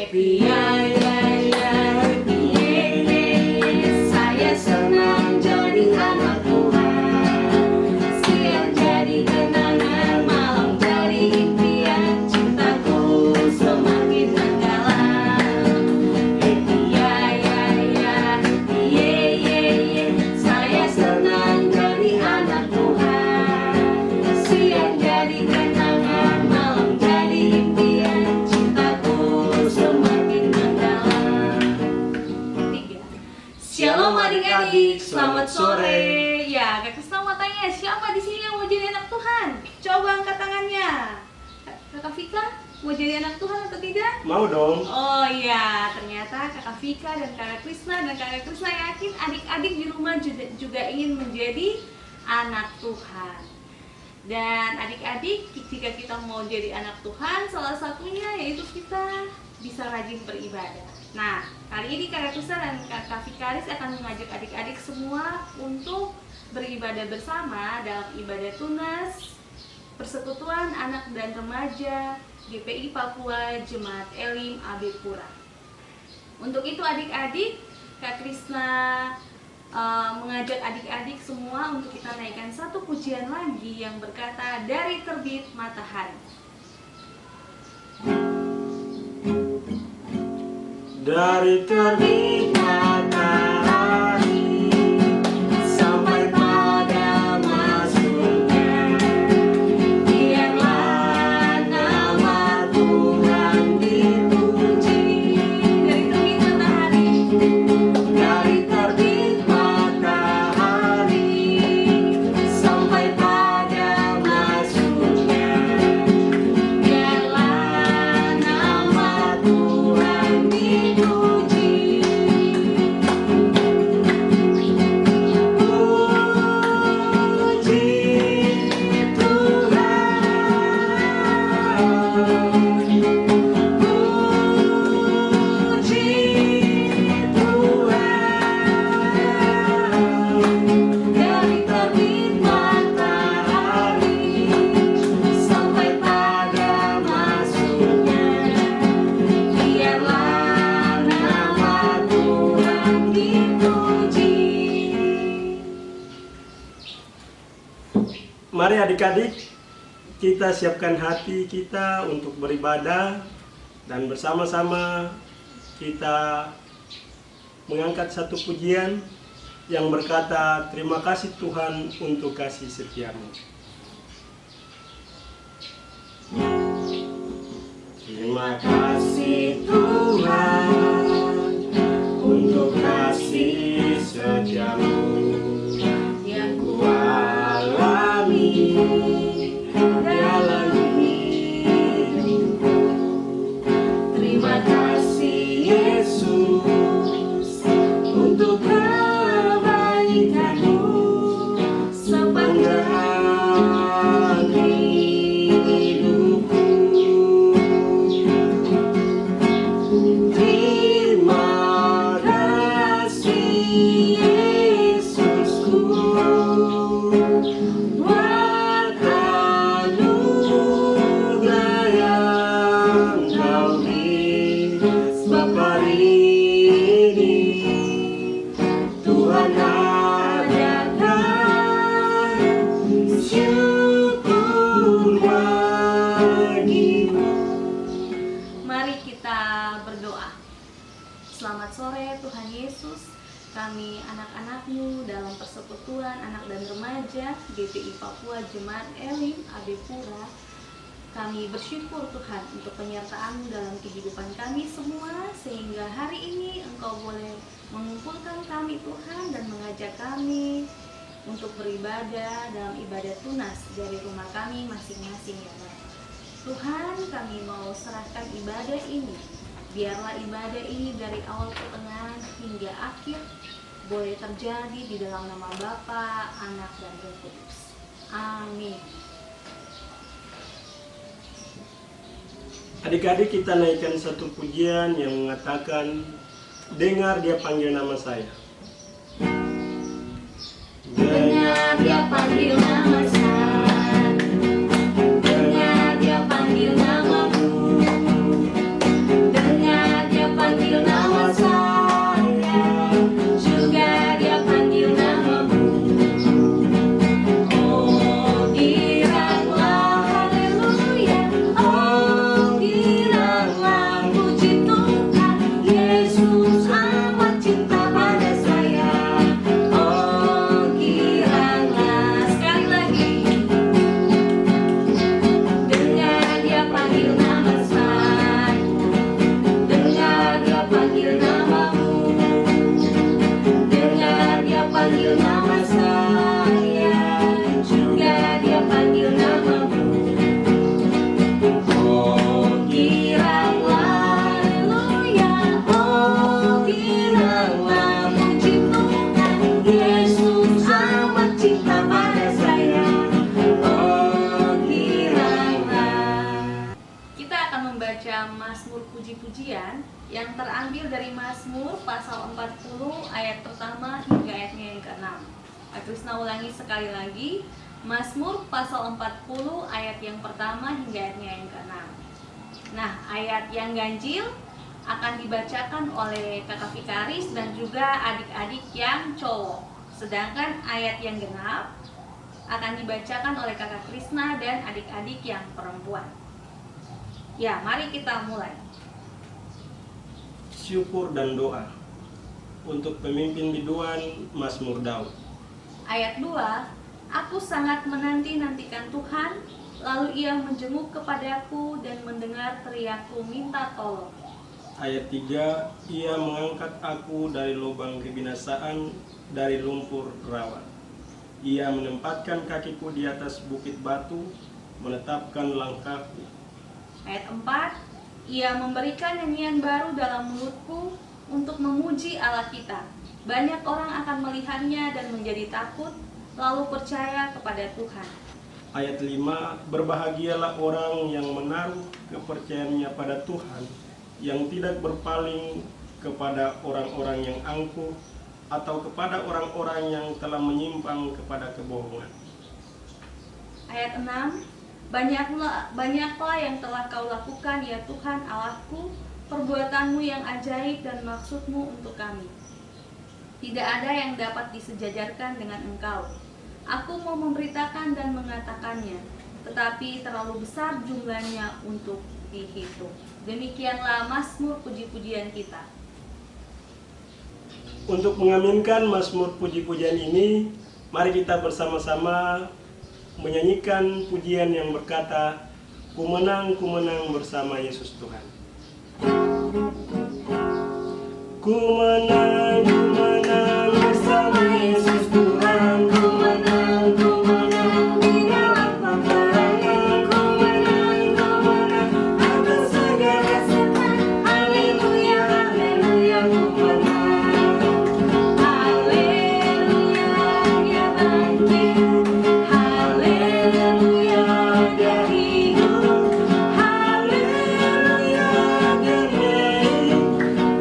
Happy ya ya ya, happy ye ye ye. Saya senang jadi anak Tuhan. Siang jadi kenangan, malam jadi impian. Cintaku semakin menggalang. Happy ya ya ya, happy ye ye ye. Saya senang jadi anak Tuhan. Siang jadi kenangan, malam jadi impian. Cintaku semakin mendalam. Tiga. Shalom adik-adik, selamat sore. Ya, Kak Krisna mau tanya, siapa di sini yang mau jadi anak Tuhan? Coba angkat tangannya. Kakak Vika, mau jadi anak Tuhan atau tidak? Mau dong. Oh iya, ternyata Kakak Vika dan Kakak Krisna yakin adik-adik di rumah juga ingin menjadi anak Tuhan. Dan adik-adik, jika kita mau jadi anak Tuhan, salah satunya yaitu kita bisa rajin beribadah. Nah, kali ini Kakak Krisna dan Kakak Vikaris akan mengajak adik-adik semua untuk beribadah bersama dalam ibadah tunas Persekutuan Anak dan Remaja GPI Papua Jemaat Elim AB Pura. Untuk itu adik-adik, Kak Krisna mengajak adik-adik semua untuk kita naikkan satu pujian lagi yang berkata Dari Terbit Matahari. Dari terbit matahari sampai pada masuknya, biarlah nama Tuhan dipuji. Dari terbit matahari. Dari terbit matahari sampai pada masuknya, biarlah nama Tuhan dipuji. Dari terbit matahari sampai pada masuknya, biarlah nama Tuhan dipuji. Mari adik-adik, kita siapkan hati kita untuk beribadah dan bersama-sama kita mengangkat satu pujian yang berkata, terima kasih Tuhan untuk kasih setiamu. Terima kasih Tuhan untuk kasih setiamu yang kualami dalam hidupku. Terima kasih Yesus untuk kebaikanmu sepanjang hidupku. Terima kasih Yesusku buat anugerah yang Kau beri. Sebab hari ini Tuhan adakan syukur bagimu. Mari kita berdoa. Selamat sore Tuhan Yesus. Kami anak-anak-Mu dalam Persekutuan Anak dan Remaja GPI Papua Jemaat Elim AB Pura. Kami bersyukur Tuhan untuk penyertaan-Mu dalam kehidupan kami semua, sehingga hari ini Engkau boleh mengumpulkan kami Tuhan dan mengajak kami untuk beribadah dalam ibadah tunas dari rumah kami masing-masing ya Bapa. Tuhan, kami mau serahkan ibadah ini. Biarlah ibadah ini dari awal pertengahan hingga akhir boleh terjadi di dalam nama Bapa, Anak, dan Roh Kudus. Amin. Adik-adik, kita naikkan satu pujian yang mengatakan, dengar dia panggil nama saya. Dengar dia panggil nama saya. Dengar dia panggil namamu. Dengar akan membaca Mazmur Puji-Pujian yang terambil dari Mazmur pasal 40 ayat pertama hingga ayatnya yang ke-6. Pak Krisna ulangi sekali lagi, Mazmur pasal 40 ayat yang pertama hingga ayatnya yang ke-6. Nah, ayat yang ganjil akan dibacakan oleh kakak Vikaris dan juga adik-adik yang cowok. Sedangkan ayat yang genap akan dibacakan oleh kakak Krisna dan adik-adik yang perempuan. Ya, mari kita mulai. Syukur dan doa untuk pemimpin biduan Mazmur Daud. Ayat 2, aku sangat menanti-nantikan Tuhan, lalu ia menjenguk kepadaku dan mendengar teriakku minta tolong. Ayat 3, ia mengangkat aku dari lubang kebinasaan, dari lumpur rawa. Ia menempatkan kakiku di atas bukit batu, menetapkan langkahku. Ayat 4, ia memberikan nyanyian baru dalam mulutku untuk memuji Allah kita. Banyak orang akan melihatnya dan menjadi takut, lalu percaya kepada Tuhan. Ayat 5, berbahagialah orang yang menaruh kepercayaannya pada Tuhan, yang tidak berpaling kepada orang-orang yang angkuh atau kepada orang-orang yang telah menyimpang kepada kebohongan. Ayat 6, Banyaklah yang telah kau lakukan ya Tuhan Allahku, perbuatanmu yang ajaib dan maksudmu untuk kami. Tidak ada yang dapat disejajarkan dengan engkau. Aku mau memberitakan dan mengatakannya, tetapi terlalu besar jumlahnya untuk dihitung. Demikianlah Mazmur Puji-Pujian kita. Untuk mengaminkan Mazmur Puji-Pujian ini, mari kita bersama-sama menyanyikan pujian yang berkata, ku menang bersama Yesus Tuhan. Ku menang bersama Yesus Tuhan. Ku menang di dalam peperangan. Ku menang atas segala setan. Haleluya, haleluya, ku menang. Haleluya, dia bangkit. Haleluya, dia hidup. Haleluya, dia naik.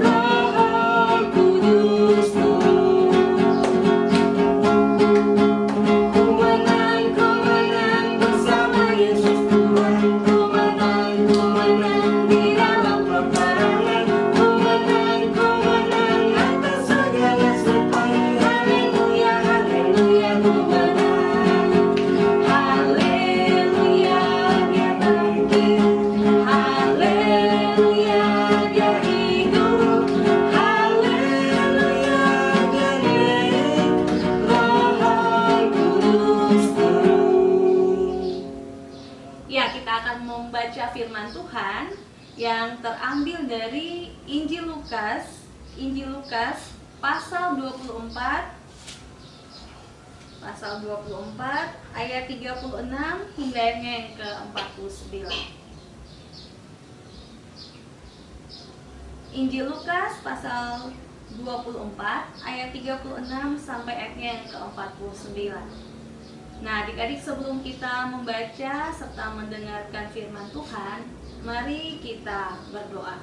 Roh Kudus turun. Ku menang bersama Yesus Tuhan. Ku menang di dalam peperangan. Ku menang atas segala setan. Haleluya, haleluya, ku menang. Haleluya, dia bangkit. Haleluya, dia hidup. Haleluya, dia naik. Roh Kudus turun. Ya, kita akan membaca firman Tuhan yang terambil dari Injil Lukas pasal 24 ayat 36 hingga yang ke-49. Injil Lukas pasal 24 ayat 36 sampai ayatnya yang ke-49. Nah, adik-adik, sebelum kita membaca serta mendengarkan firman Tuhan, mari kita berdoa.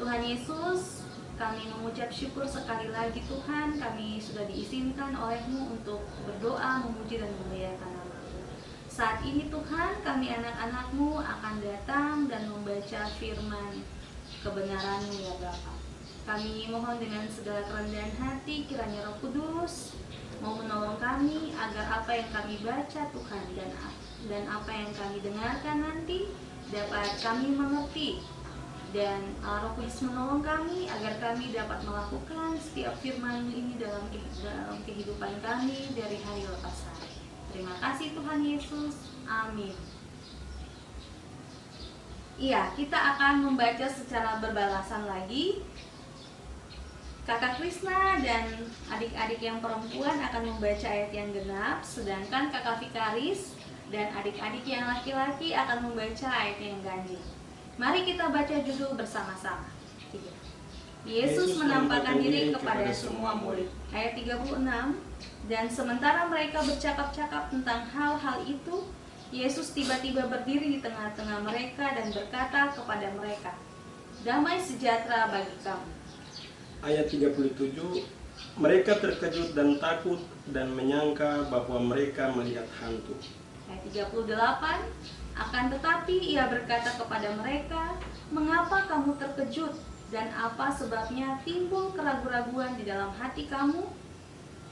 Tuhan Yesus, kami mengucap syukur sekali lagi Tuhan, kami sudah diizinkan oleh-Mu untuk berdoa, memuji dan memuliakan nama-Mu. Saat ini Tuhan, kami anak-anak-Mu akan datang dan membaca firman kebenaran-Mu ya Bapa. Kami mohon dengan segala kerendahan hati, kiranya Roh Kudus mau menolong kami agar apa yang kami baca Tuhan dan apa yang kami dengarkan nanti dapat kami mengerti, dan Roh Kudus menolong kami agar kami dapat melakukan setiap firman ini dalam kehidupan kami dari hari lepas hari. Terima kasih Tuhan Yesus, amin. Iya, kita akan membaca secara berbalasan lagi. Kakak Krisna dan adik-adik yang perempuan akan membaca ayat yang genap, sedangkan kakak Vikaris dan adik-adik yang laki-laki akan membaca ayat yang ganjil. Mari kita baca judul bersama-sama. 3. Yesus menampakkan diri kepada semua murid. Ayat 36. Dan sementara mereka bercakap-cakap tentang hal-hal itu, Yesus tiba-tiba berdiri di tengah-tengah mereka dan berkata kepada mereka, "Damai sejahtera bagi kamu." Ayat 37, mereka terkejut dan takut dan menyangka bahwa mereka melihat hantu. Ayat 38, akan tetapi ia berkata kepada mereka, "Mengapa kamu terkejut? Dan apa sebabnya timbul keraguan-raguan di dalam hati kamu?"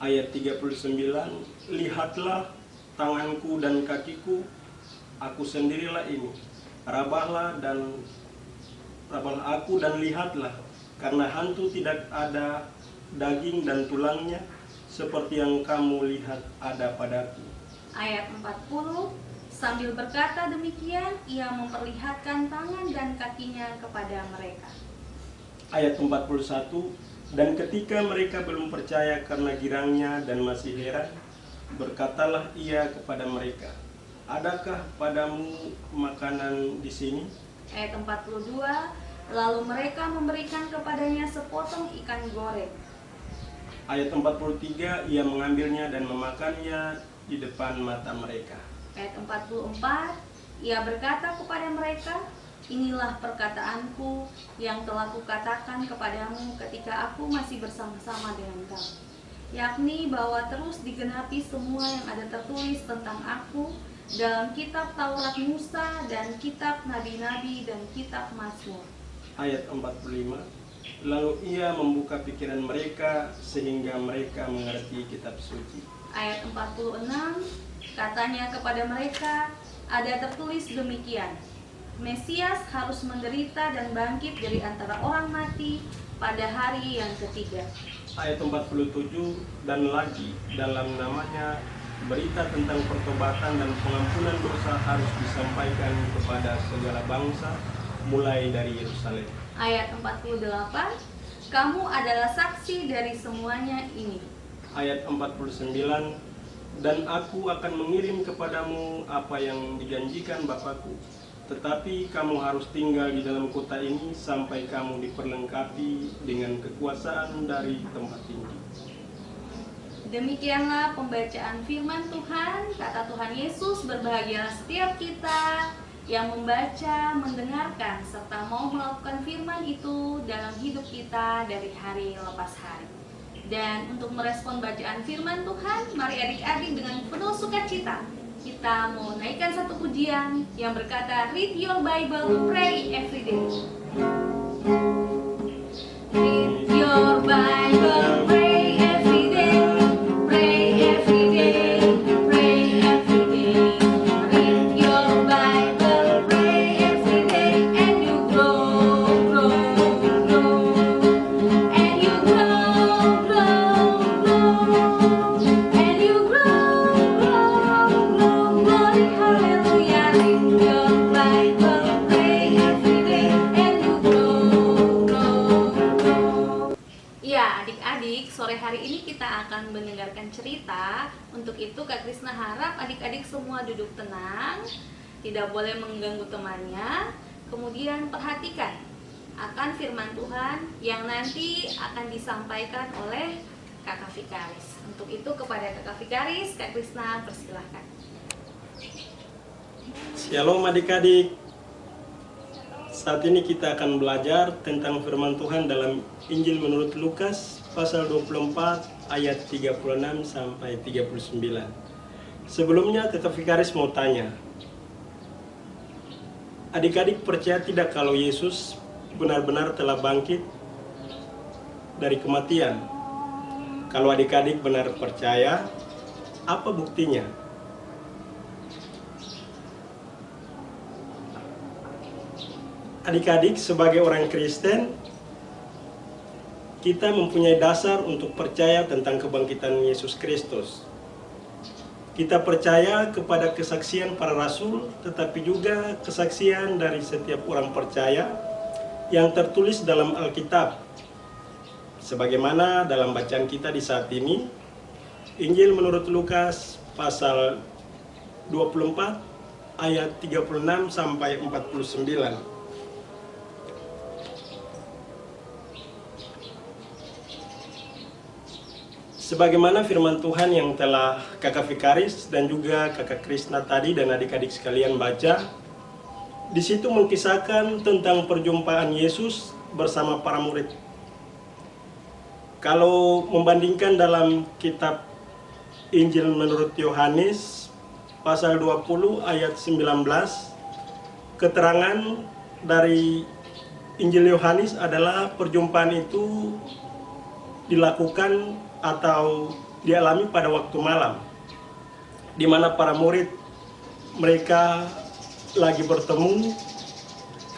Ayat 39, lihatlah tanganku dan kakiku, aku sendirilah ini. Rabahlah aku dan lihatlah, karena hantu tidak ada daging dan tulangnya, seperti yang kamu lihat ada padaku. Ayat 40, sambil berkata demikian, ia memperlihatkan tangan dan kakinya kepada mereka. Ayat 41, dan ketika mereka belum percaya karena girangnya dan masih heran, berkatalah ia kepada mereka, adakah padamu makanan di sini? Ayat 42, lalu mereka memberikan kepadanya sepotong ikan goreng. Ayat 43, ia mengambilnya dan memakannya di depan mata mereka. Ayat 44, ia berkata kepada mereka, inilah perkataanku yang telah kukatakan kepadamu ketika aku masih bersama-sama dengan kamu, yakni bahwa terus digenapi semua yang ada tertulis tentang aku dalam kitab Taurat Musa dan kitab Nabi-Nabi dan kitab Mazmur. Ayat 45, lalu ia membuka pikiran mereka sehingga mereka mengerti kitab suci. Ayat 46, katanya kepada mereka, ada tertulis demikian, Mesias harus menderita dan bangkit dari antara orang mati pada hari yang ketiga. Ayat 47, dan lagi dalam namanya berita tentang pertobatan dan pengampunan dosa harus disampaikan kepada segala bangsa mulai dari Yerusalem. Ayat 48, kamu adalah saksi dari semuanya ini. Ayat 49, dan aku akan mengirim kepadamu apa yang dijanjikan Bapakku, tetapi kamu harus tinggal di dalam kota ini sampai kamu diperlengkapi dengan kekuasaan dari tempat tinggi. Demikianlah pembacaan firman Tuhan. Kata Tuhan Yesus, berbahagialah setiap kita yang membaca, mendengarkan, serta mau melakukan firman itu dalam hidup kita dari hari lepas hari. Dan untuk merespon bacaan firman Tuhan, mari adik-adik dengan penuh sukacita kita mau naikkan satu pujian yang berkata, Read your Bible, pray every day. Read your Bible, pray every day. Pray every day, pray every day. Read your Bible, pray every day, and you grow. And you grow, and you grow. Glory, hallelujah. Read your Bible, pray every day, and you grow. Ya, adik-adik, sore hari ini kita akan mendengarkan cerita. Untuk itu Kak Krisna harap adik-adik semua duduk tenang, tidak boleh mengganggu temannya. Kemudian perhatikan akan firman Tuhan yang nanti akan disampaikan oleh Kakak Vikaris. Untuk itu kepada Kakak Vikaris, Kak Krisna persilahkan. Shalom adik-adik. Saat ini kita akan belajar tentang firman Tuhan dalam Injil menurut Lukas pasal 24 ayat 36 sampai 39. Sebelumnya Kakak Vikaris mau tanya, adik-adik percaya tidak kalau Yesus benar-benar telah bangkit dari kematian? Kalau adik-adik benar percaya, apa buktinya? Adik-adik, sebagai orang Kristen, kita mempunyai dasar untuk percaya tentang kebangkitan Yesus Kristus. Kita percaya kepada kesaksian para rasul, tetapi juga kesaksian dari setiap orang percaya yang tertulis dalam Alkitab. Sebagaimana dalam bacaan kita di saat ini, Injil menurut Lukas pasal 24 ayat 36 sampai 49. Sebagaimana firman Tuhan yang telah kakak Vikaris dan juga kakak Krisna tadi dan adik-adik sekalian baca, di situ mengisahkan tentang perjumpaan Yesus bersama para murid. Kalau membandingkan dalam kitab Injil menurut Yohanes pasal 20 ayat 19, keterangan dari Injil Yohanes adalah perjumpaan itu dilakukan atau dialami pada waktu malam, di mana para murid mereka lagi bertemu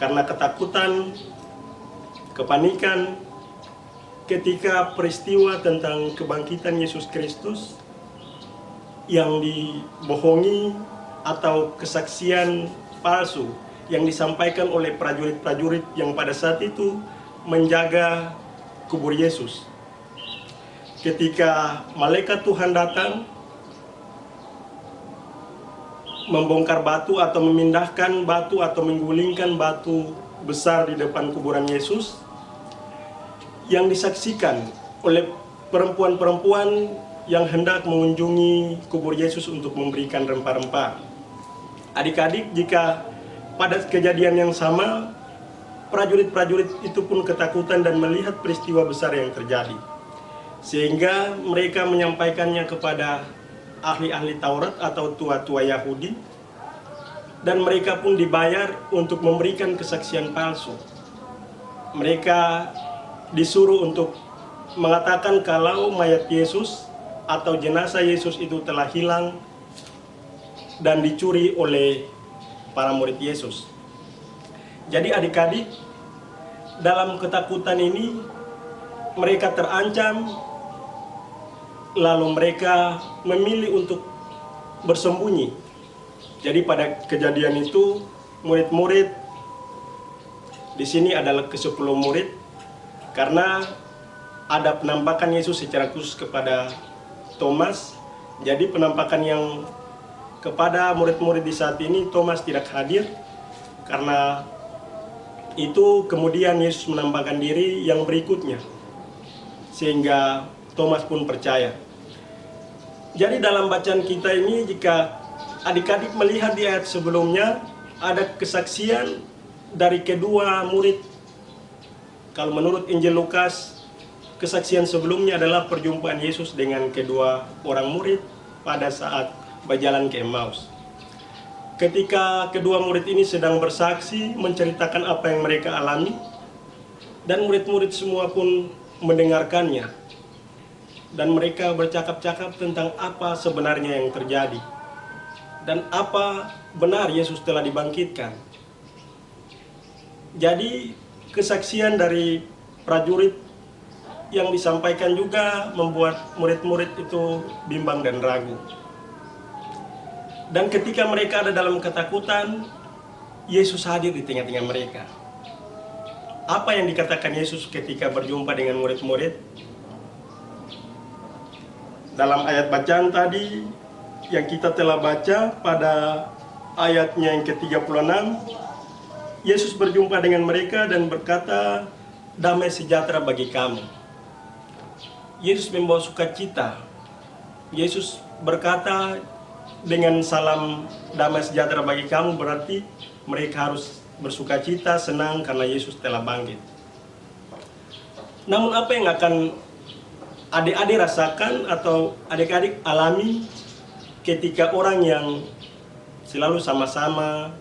karena ketakutan, kepanikan ketika peristiwa tentang kebangkitan Yesus Kristus yang dibohongi atau kesaksian palsu yang disampaikan oleh prajurit-prajurit yang pada saat itu menjaga kubur Yesus. Ketika malaikat Tuhan datang membongkar batu atau memindahkan batu atau menggulingkan batu besar di depan kuburan Yesus, yang disaksikan oleh perempuan-perempuan yang hendak mengunjungi kubur Yesus untuk memberikan rempah-rempah. Adik-adik, jika pada kejadian yang sama, prajurit-prajurit itu pun ketakutan dan melihat peristiwa besar yang terjadi, sehingga mereka menyampaikannya kepada ahli-ahli Taurat atau tua-tua Yahudi, dan mereka pun dibayar untuk memberikan kesaksian palsu. Mereka disuruh untuk mengatakan kalau mayat Yesus atau jenazah Yesus itu telah hilang dan dicuri oleh para murid Yesus. Jadi adik-adik, dalam ketakutan ini mereka terancam, lalu mereka memilih untuk bersembunyi. Jadi pada kejadian itu murid-murid di sini adalah ke-10 murid, karena ada penampakan Yesus secara khusus kepada Thomas. Jadi penampakan yang kepada murid-murid di saat ini Thomas tidak hadir, karena itu kemudian Yesus menampakkan diri yang berikutnya, sehingga Thomas pun percaya. Jadi dalam bacaan kita ini, jika adik-adik melihat di ayat sebelumnya, ada kesaksian dari kedua murid. Kalau menurut Injil Lukas, kesaksian sebelumnya adalah perjumpaan Yesus dengan kedua orang murid pada saat berjalan ke Emmaus. Ketika kedua murid ini sedang bersaksi, menceritakan apa yang mereka alami, dan murid-murid semua pun mendengarkannya, dan mereka bercakap-cakap tentang apa sebenarnya yang terjadi dan apa benar Yesus telah dibangkitkan. Jadi kesaksian dari prajurit yang disampaikan juga membuat murid-murid itu bimbang dan ragu. Dan ketika mereka ada dalam ketakutan, Yesus hadir di tengah-tengah mereka. Apa yang dikatakan Yesus ketika berjumpa dengan murid-murid? Dalam ayat bacaan tadi yang kita telah baca pada ayatnya yang ke-36, Yesus berjumpa dengan mereka dan berkata, "Damai sejahtera bagi kamu." Yesus membawa sukacita. Yesus berkata dengan salam damai sejahtera bagi kamu, berarti mereka harus bersukacita, senang karena Yesus telah bangkit. Namun apa yang akan adik-adik rasakan atau adik-adik alami ketika orang yang selalu sama-sama,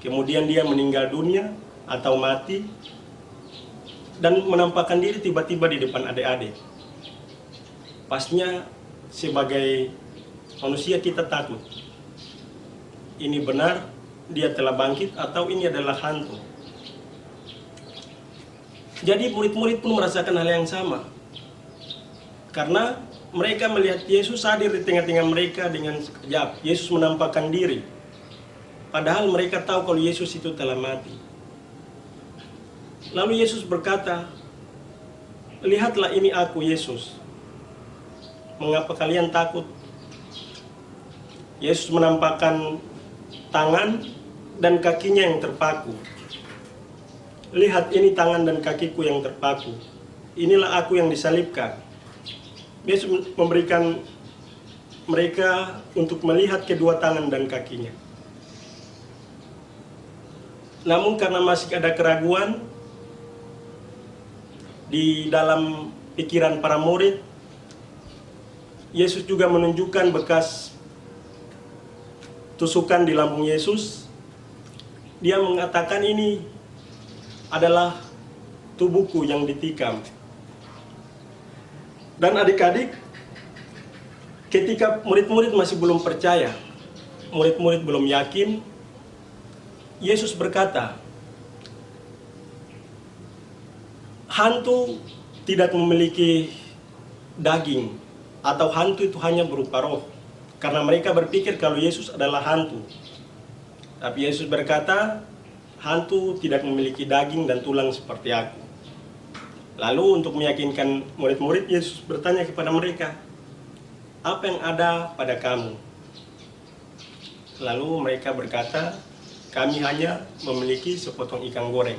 kemudian dia meninggal dunia atau mati, dan menampakkan diri tiba-tiba di depan adik-adik? Pastinya sebagai manusia kita takut. Ini benar dia telah bangkit atau ini adalah hantu? Jadi murid-murid pun merasakan hal yang sama, karena mereka melihat Yesus hadir di tengah-tengah mereka dengan sekejap. Yesus menampakkan diri, padahal mereka tahu kalau Yesus itu telah mati. Lalu Yesus berkata, "Lihatlah, ini aku, Yesus. Mengapa kalian takut?" Yesus menampakkan tangan dan kakinya yang terpaku. "Lihat, ini tangan dan kakiku yang terpaku. Inilah aku yang disalibkan." Yesus memberikan mereka untuk melihat kedua tangan dan kakinya. Namun karena masih ada keraguan di dalam pikiran para murid, Yesus juga menunjukkan bekas tusukan di lambung Yesus. Dia mengatakan ini adalah tubuhku yang ditikam. Dan adik-adik, ketika murid-murid masih belum percaya, murid-murid belum yakin, Yesus berkata, hantu tidak memiliki daging, atau hantu itu hanya berupa roh. Karena mereka berpikir kalau Yesus adalah hantu. Tapi Yesus berkata, hantu tidak memiliki daging dan tulang seperti aku. Lalu untuk meyakinkan murid-murid, Yesus bertanya kepada mereka, apa yang ada pada kamu? Lalu mereka berkata, kami hanya memiliki sepotong ikan goreng.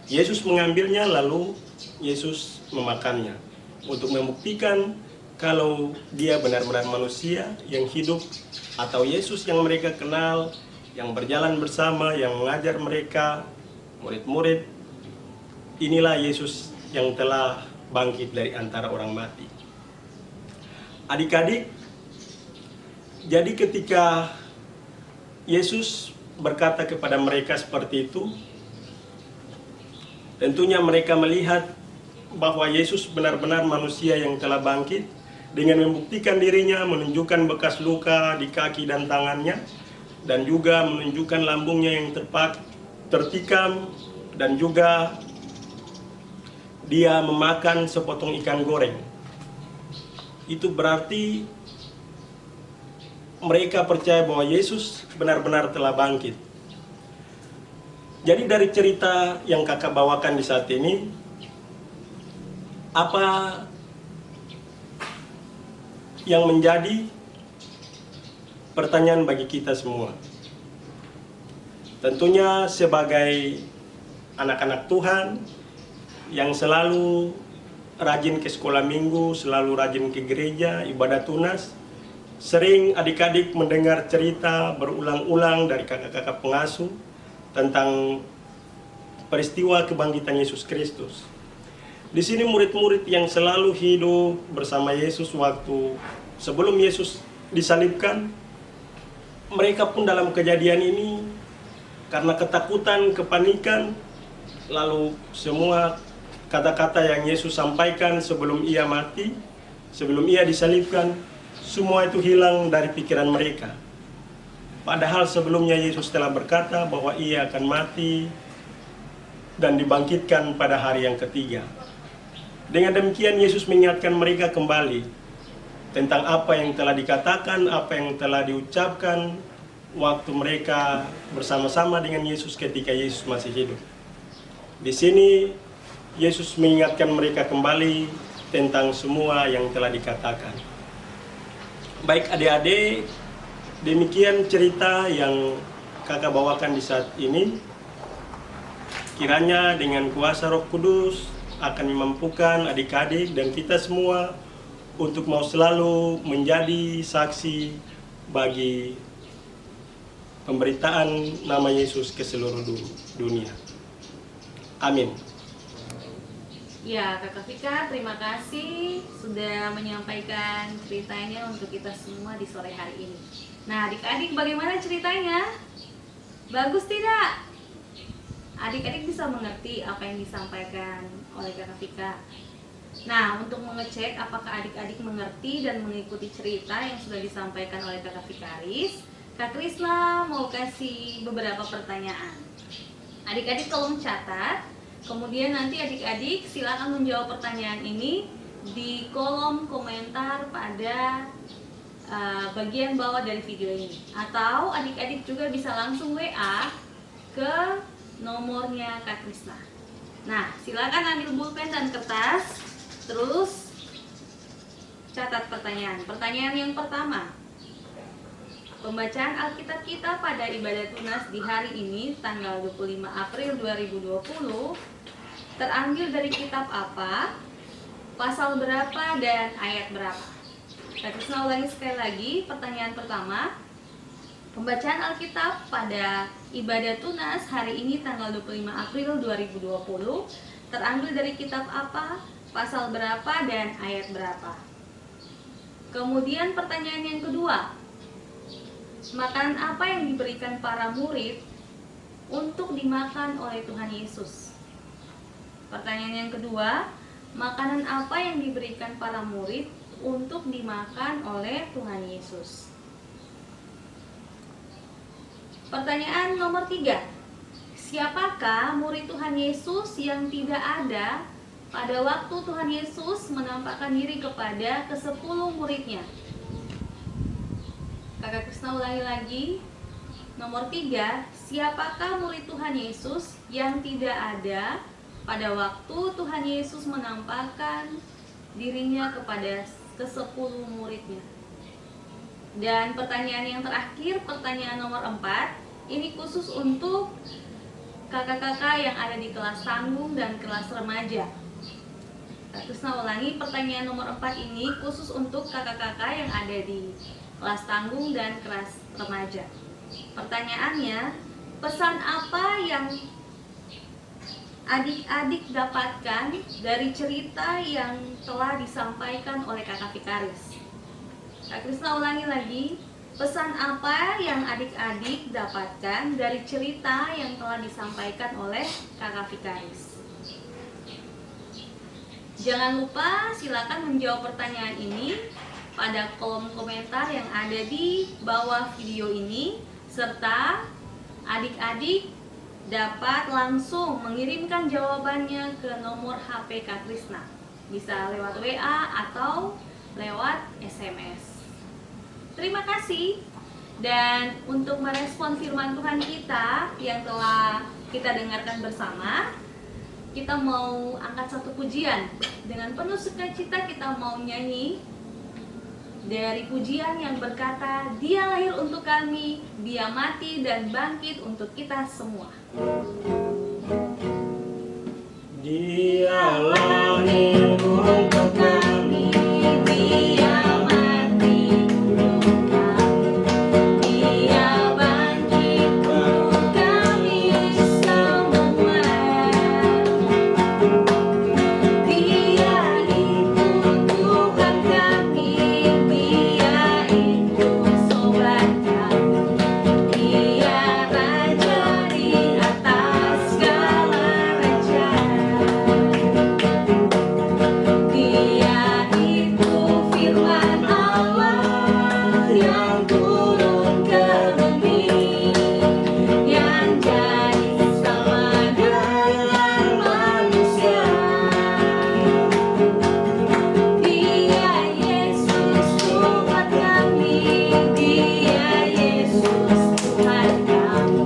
Yesus mengambilnya, lalu Yesus memakannya untuk membuktikan kalau dia benar-benar manusia yang hidup, atau Yesus yang mereka kenal, yang berjalan bersama, yang mengajar mereka, murid-murid. Inilah Yesus yang telah bangkit dari antara orang mati. Adik-adik, jadi ketika Yesus berkata kepada mereka seperti itu, tentunya mereka melihat bahwa Yesus benar-benar manusia yang telah bangkit, dengan membuktikan dirinya, menunjukkan bekas luka di kaki dan tangannya, dan juga menunjukkan lambungnya yang tertikam, dan juga dia memakan sepotong ikan goreng. Itu berarti mereka percaya bahwa Yesus benar-benar telah bangkit. Jadi dari cerita yang kakak bawakan di saat ini, apa yang menjadi pertanyaan bagi kita semua? Tentunya sebagai anak-anak Tuhan yang selalu rajin ke sekolah minggu, selalu rajin ke gereja, ibadah tunas, sering adik-adik mendengar cerita berulang-ulang dari kakak-kakak pengasuh tentang peristiwa kebangkitan Yesus Kristus. Di sini murid-murid yang selalu hidup bersama Yesus waktu sebelum Yesus disalibkan, mereka pun dalam kejadian ini karena ketakutan, kepanikan, lalu semua kata-kata yang Yesus sampaikan sebelum ia mati, sebelum ia disalibkan, semua itu hilang dari pikiran mereka. Padahal sebelumnya Yesus telah berkata bahwa ia akan mati dan dibangkitkan pada hari yang ketiga. Dengan demikian Yesus mengingatkan mereka kembali tentang apa yang telah dikatakan, apa yang telah diucapkan waktu mereka bersama-sama dengan Yesus ketika Yesus masih hidup. Di sini Yesus mengingatkan mereka kembali tentang semua yang telah dikatakan. Baik adik-adik, demikian cerita yang kakak bawakan di saat ini. Kiranya dengan kuasa Roh Kudus akan memampukan adik-adik dan kita semua untuk mau selalu menjadi saksi bagi pemberitaan nama Yesus ke seluruh dunia. Amin. Ya, Kakak Vika, terima kasih sudah menyampaikan ceritanya untuk kita semua di sore hari ini. Nah, adik-adik bagaimana ceritanya? Bagus tidak? Adik-adik bisa mengerti apa yang disampaikan oleh Kakak Vika. Nah, untuk mengecek apakah adik-adik mengerti dan mengikuti cerita yang sudah disampaikan oleh Kakak Vikaris, Kak Krisna mau kasih beberapa pertanyaan. Adik-adik tolong catat. Kemudian nanti adik-adik silakan menjawab pertanyaan ini di kolom komentar pada bagian bawah dari video ini. Atau adik-adik juga bisa langsung WA ke nomornya Kak Krisna. Nah, silakan ambil pulpen dan kertas, terus catat pertanyaan. Pertanyaan yang pertama, pembacaan Alkitab kita pada ibadah tunas di hari ini, tanggal 25 April 2020, terambil dari kitab apa? pasal berapa dan ayat berapa? Kak Krisna ulangi sekali lagi. Pertanyaan pertama, pembacaan Alkitab pada ibadah tunas hari ini tanggal 25 April 2020 terambil dari kitab apa, pasal berapa, dan ayat berapa? Kemudian pertanyaan yang kedua, makanan apa yang diberikan para murid untuk dimakan oleh Tuhan Yesus? Pertanyaan yang kedua, makanan apa yang diberikan para murid untuk dimakan oleh Tuhan Yesus? Pertanyaan nomor 3, siapakah murid Tuhan Yesus yang tidak ada pada waktu Tuhan Yesus menampakkan diri kepada ke-10 muridnya? Kakak Krisna ulangi lagi. Nomor 3, siapakah murid Tuhan Yesus yang tidak ada pada waktu Tuhan Yesus menampakkan dirinya kepada ke-10 muridnya? Dan pertanyaan yang terakhir, pertanyaan nomor 4, ini khusus untuk kakak-kakak yang ada di kelas tanggung dan kelas remaja. Terus ulangi, pertanyaan nomor 4 ini khusus untuk kakak-kakak yang ada di kelas tanggung dan kelas remaja. Pertanyaannya, pesan apa yang adik-adik dapatkan dari cerita yang telah disampaikan oleh kakak Vikaris? Kak Krisna ulangi lagi, pesan apa yang adik-adik dapatkan dari cerita yang telah disampaikan oleh kakak Vikaris? Jangan lupa silakan menjawab pertanyaan ini pada kolom komentar yang ada di bawah video ini, serta adik-adik dapat langsung mengirimkan jawabannya ke nomor HP Kak Krisna. Bisa lewat WA atau lewat SMS. Terima kasih. Dan untuk merespon firman Tuhan kita yang telah kita dengarkan bersama, kita mau angkat satu pujian. Dengan penuh sukacita kita mau nyanyi dari pujian yang berkata, Dia lahir untuk kami, Dia mati dan bangkit untuk kita semua. Dia lahir untuk kami, Dia mati untuk kami, Dia bangkit untuk kami semua. Dia itu Tuhan kami, Dia itu sobat kami, Dia Raja di atas segala raja. Dia itu firman Allah yang turun ke bumi, yang jadi sama dengan manusia. Dia Yesus Tuhan kami, Dia Yesus Tuhan kami,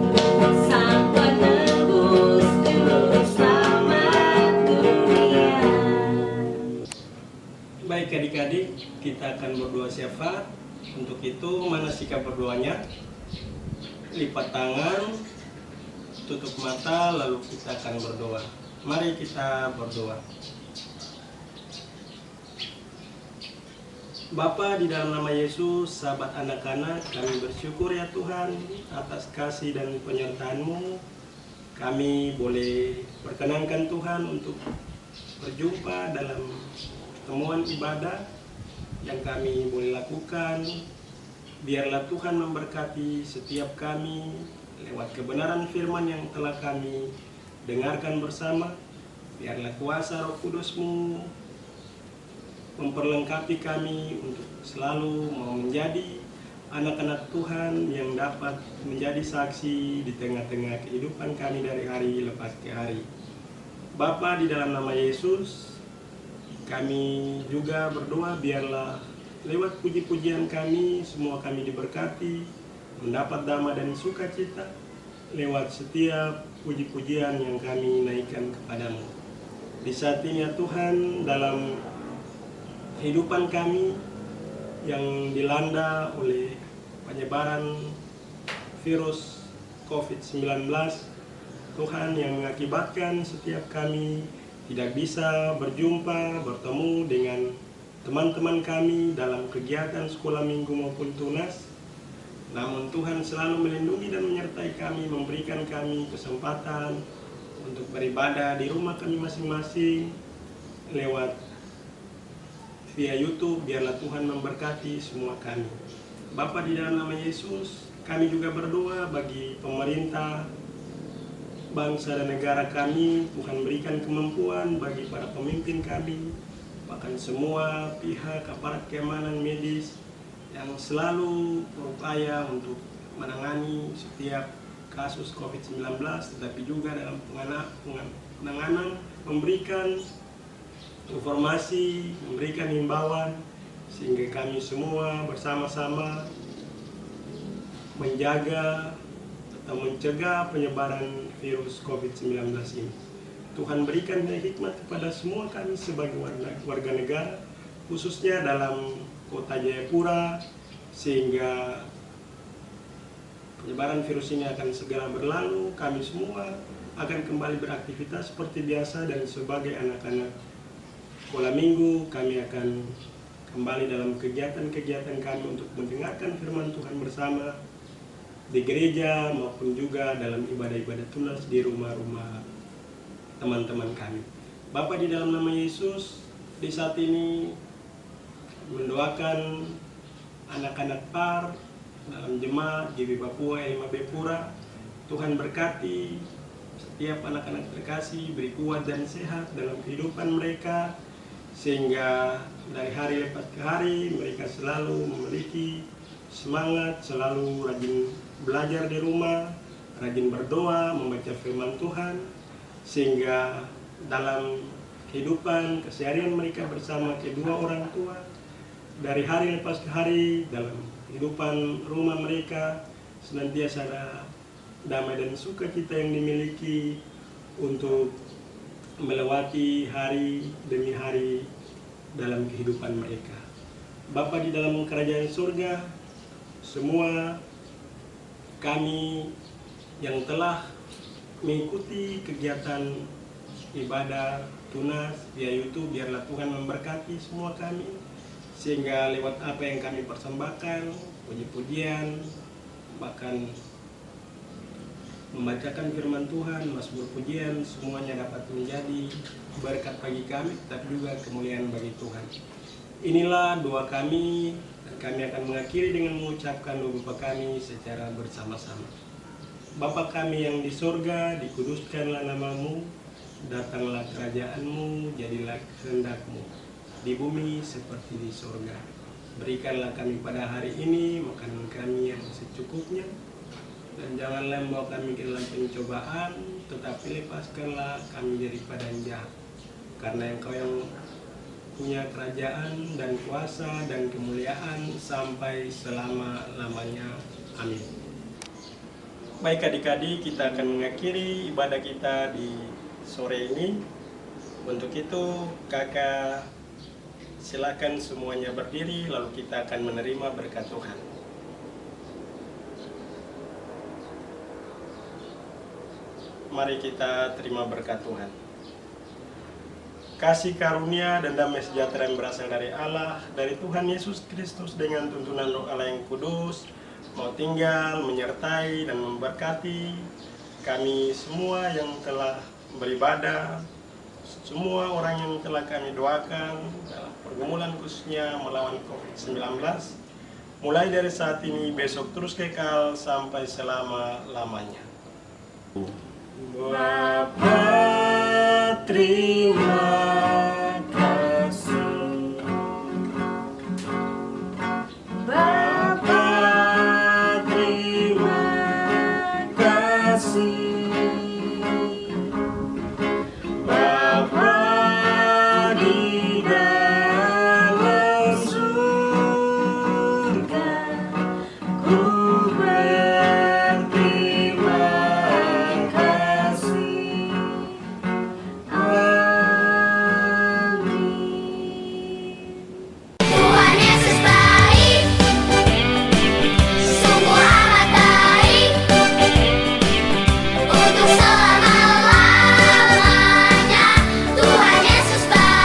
Sang Penebus Juru Selamat dunia. Baik adik-adik, kita akan berdoa syafaat. Untuk itu, mana sikap berdoanya? Lipat tangan, tutup mata, lalu kita akan berdoa. Mari kita berdoa. Bapa, di dalam nama Yesus, sahabat anak-anak, kami bersyukur ya Tuhan atas kasih dan penyertaan-Mu. Kami boleh perkenankan Tuhan untuk berjumpa dalam pertemuan ibadah yang kami boleh lakukan. Biarlah Tuhan memberkati setiap kami lewat kebenaran firman yang telah kami dengarkan bersama. Biarlah kuasa Roh Kudus-Mu memperlengkapi kami untuk selalu mau menjadi anak-anak Tuhan yang dapat menjadi saksi di tengah-tengah kehidupan kami dari hari lepas ke hari. Bapa, di dalam nama Yesus, kami juga berdoa biarlah lewat puji-pujian kami, semua kami diberkati, mendapat damai dan sukacita lewat setiap puji-pujian yang kami naikkan kepadamu. Di saat ini ya Tuhan, dalam kehidupan kami yang dilanda oleh penyebaran virus COVID-19, Tuhan, yang mengakibatkan setiap kami tidak bisa bertemu dengan teman-teman kami dalam kegiatan sekolah minggu maupun tunas. Namun Tuhan selalu melindungi dan menyertai kami, memberikan kami kesempatan untuk beribadah di rumah kami masing-masing lewat via YouTube. Biarlah Tuhan memberkati semua kami. Bapa, di dalam nama Yesus, kami juga berdoa bagi pemerintah, bangsa dan negara kami. Tuhan berikan kemampuan bagi para pemimpin kami, bahkan semua pihak aparat keamanan medis yang selalu berupaya untuk menangani setiap kasus COVID-19, tetapi juga dalam penanganan memberikan informasi, memberikan himbauan, sehingga kami semua bersama-sama menjaga atau mencegah penyebaran virus COVID-19 ini. Tuhan berikan hikmat kepada semua kami sebagai warga negara, khususnya dalam Kota Jayapura, sehingga penyebaran virus ini akan segera berlalu. Kami semua akan kembali beraktivitas seperti biasa, dan sebagai anak-anak sekolah minggu kami akan kembali dalam kegiatan-kegiatan kami untuk mendengarkan firman Tuhan bersama di gereja maupun juga dalam ibadah-ibadah tunas di rumah-rumah teman-teman kami. Bapa, di dalam nama Yesus, di saat ini mendoakan anak-anak PAR dalam jemaat GBI Papua LMAB Pura. Tuhan berkati setiap anak-anak terkasih, beri kuat dan sehat dalam kehidupan mereka, sehingga dari hari lepas ke hari mereka selalu memiliki semangat, selalu rajin belajar di rumah, rajin berdoa, membaca firman Tuhan, sehingga dalam kehidupan keseharian mereka bersama kedua orang tua, dari hari lepas ke hari dalam kehidupan rumah mereka senantiasa ada damai dan sukacita yang dimiliki untuk melewati hari demi hari dalam kehidupan mereka. Bapa di dalam kerajaan surga, semua kami yang telah mengikuti kegiatan ibadah tunas via YouTube, biarlah Tuhan memberkati semua kami, sehingga lewat apa yang kami persembahkan, puji-pujian, bahkan membacakan firman Tuhan, mazmur pujian, semuanya dapat menjadi berkat bagi kami, tetapi juga kemuliaan bagi Tuhan. Inilah doa kami, dan kami akan mengakhiri dengan mengucapkan doa Bapa kami secara bersama-sama. Bapa kami yang di surga, dikuduskanlah namamu, datanglah kerajaanmu, jadilah kehendak-mu di bumi seperti di surga. Berikanlah kami pada hari ini makanan kami yang secukupnya, dan janganlah membawa kami ke dalam pencobaan, tetapi lepaskanlah kami daripada yang jahat. Karena Engkau yang punya kerajaan dan kuasa dan kemuliaan sampai selama-lamanya. Amin. Baik adik-adik, kita akan mengakhiri ibadah kita di sore ini. Untuk itu kakak silakan semuanya berdiri, lalu kita akan menerima berkat Tuhan. Mari kita terima berkat Tuhan. Kasih karunia dan damai sejahtera yang berasal dari Allah, dari Tuhan Yesus Kristus dengan tuntunan Roh Allah yang kudus, mau tinggal, menyertai, dan memberkati kami semua yang telah beribadah, semua orang yang telah kami doakan dalam pergumulan khususnya melawan COVID-19, mulai dari saat ini, besok terus kekal sampai selama-lamanya. Bapa, terima